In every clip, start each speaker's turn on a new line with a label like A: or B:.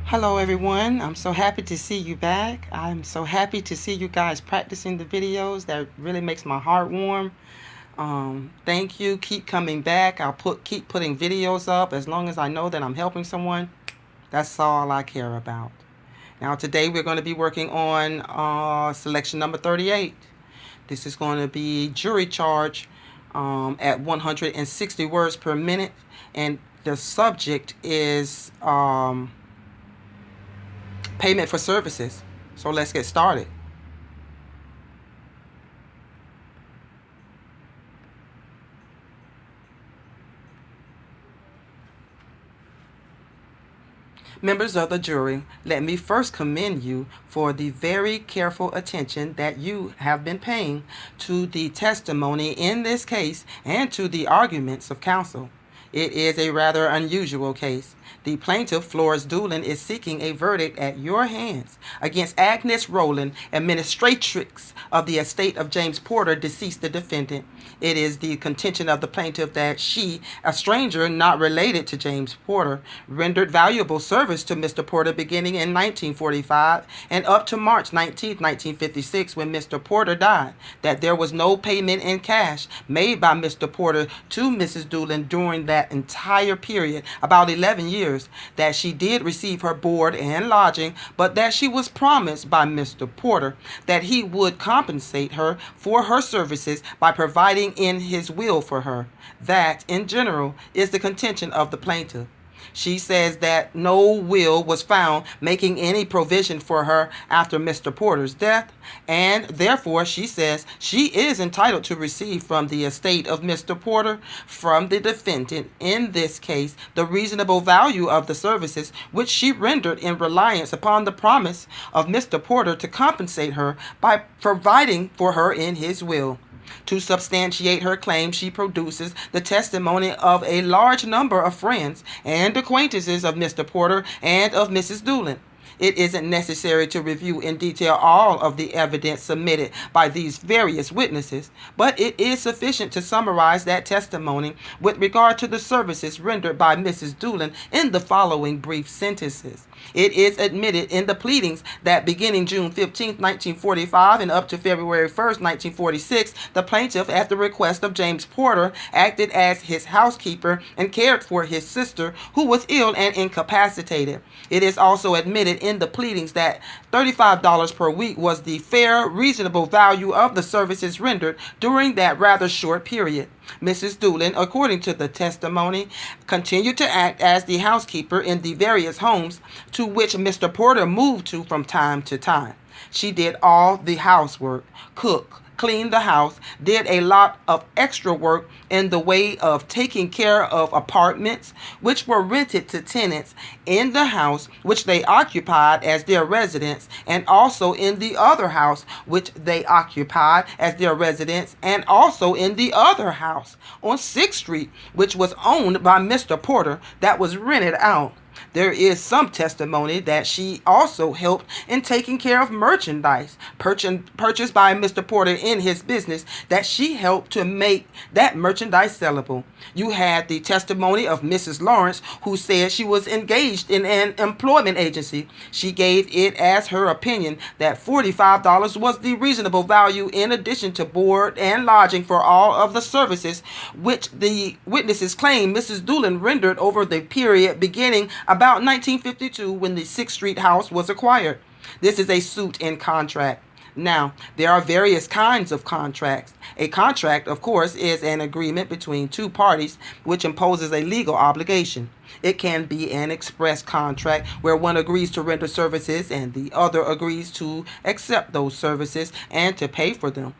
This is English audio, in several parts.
A: Hello everyone, I'm so happy to see you back. I'm so happy to see you guys practicing the videos. That really makes my heart warm. Thank you. Keep coming back. Keep putting videos up as long as I know that I'm helping someone. That's all I care about. Now today we're going to be working on selection number 38. This is going to be jury charge at 160 words per minute, and the subject is payment for services. So let's get started. Members of the jury, let me first commend you for the very careful attention that you have been paying to the testimony in this case and to the arguments of counsel. It is a rather unusual case. The plaintiff, Florence Doolin, is seeking a verdict at your hands against Agnes Rowland, administratrix of the estate of James Porter, deceased the defendant. It is the contention of the plaintiff that she, a stranger not related to James Porter, rendered valuable service to Mr. Porter beginning in 1945 and up to March 19, 1956, when Mr. Porter died, that there was no payment in cash made by Mr. Porter to Mrs. Doolin during that entire period, about 11 years, that she did receive her board and lodging, but that she was promised by Mr. Porter that he would compensate her for her services by providing in his will for her. That, in general, is the contention of the plaintiff. She says that no will was found making any provision for her after Mr. Porter's death, and therefore she says she is entitled to receive from the estate of Mr. Porter, from the defendant in this case, the reasonable value of the services which she rendered in reliance upon the promise of Mr. Porter to compensate her by providing for her in his will. To substantiate her claim, she produces the testimony of a large number of friends and acquaintances of Mr. Porter and of Mrs. Doolin. It isn't necessary to review in detail all of the evidence submitted by these various witnesses, but it is sufficient to summarize that testimony with regard to the services rendered by Mrs. Doolin in the following brief sentences. It is admitted in the pleadings that beginning June 15, 1945 and up to February 1st, 1946, the plaintiff, at the request of James Porter, acted as his housekeeper and cared for his sister, who was ill and incapacitated. It is also admitted in the pleadings that $35 per week was the fair, reasonable value of the services rendered during that rather short period. Mrs. Doolin, according to the testimony, continued to act as the housekeeper in the various homes to which Mr. Porter moved to from time to time. She did all the housework, cook, cleaned the house, did a lot of extra work in the way of taking care of apartments which were rented to tenants in the house which they occupied as their residence, and also in the other house which they occupied as their residence, and also in the other house on 6th Street which was owned by Mr. Porter that was rented out. There is some testimony that she also helped in taking care of merchandise purchased by Mr. Porter in his business, that she helped to make that merchandise sellable. You had the testimony of Mrs. Lawrence, who said she was engaged in an employment agency. She gave it as her opinion that $45 was the reasonable value in addition to board and lodging for all of the services which the witnesses claim Mrs. Doolin rendered over the period beginning about 1952, when the 6th Street house was acquired. This is a suit in contract. Now, there are various kinds of contracts. A contract, of course, is an agreement between two parties which imposes a legal obligation. It can be an express contract where one agrees to render services and the other agrees to accept those services and to pay for them.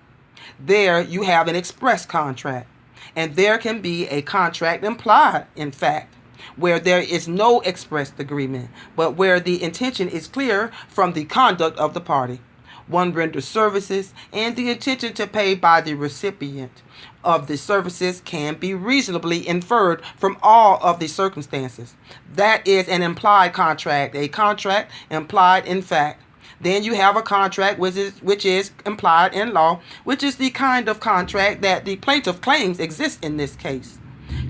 A: There you have an express contract. And there can be a contract implied, in fact, where there is no expressed agreement, but where the intention is clear from the conduct of the party. One renders services, and the intention to pay by the recipient of the services can be reasonably inferred from all of the circumstances. That is an implied contract, a contract implied in fact. Then you have a contract which is implied in law, which is the kind of contract that the plaintiff claims exists in this case.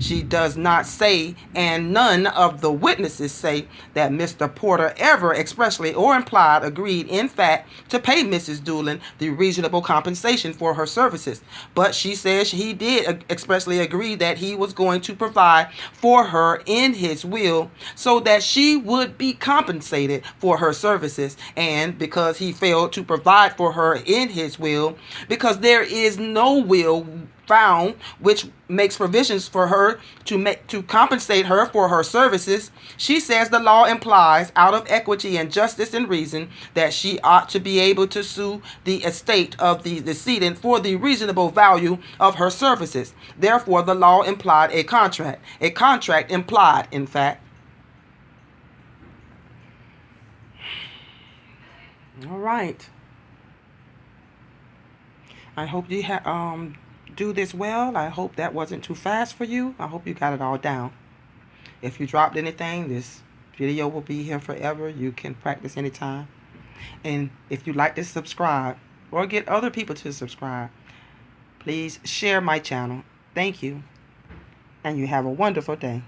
A: She does not say, and none of the witnesses say, that Mr. Porter ever expressly or implied agreed, in fact, to pay Mrs. Doolin the reasonable compensation for her services. But she says he did expressly agree that he was going to provide for her in his will so that she would be compensated for her services. And because he failed to provide for her in his will, because there is no will found which makes provisions for her to compensate her for her services, she says the law implies, out of equity and justice and reason, that she ought to be able to sue the estate of the decedent for the reasonable value of her services. Therefore, the law implied a contract. A contract implied, in fact. All right. I hope you do this well. I hope that wasn't too fast for you. I hope you got it all down. If you dropped anything, this video will be here forever. You can practice anytime. And if you'd like to subscribe or get other people to subscribe, please share my channel. Thank you. And you have a wonderful day.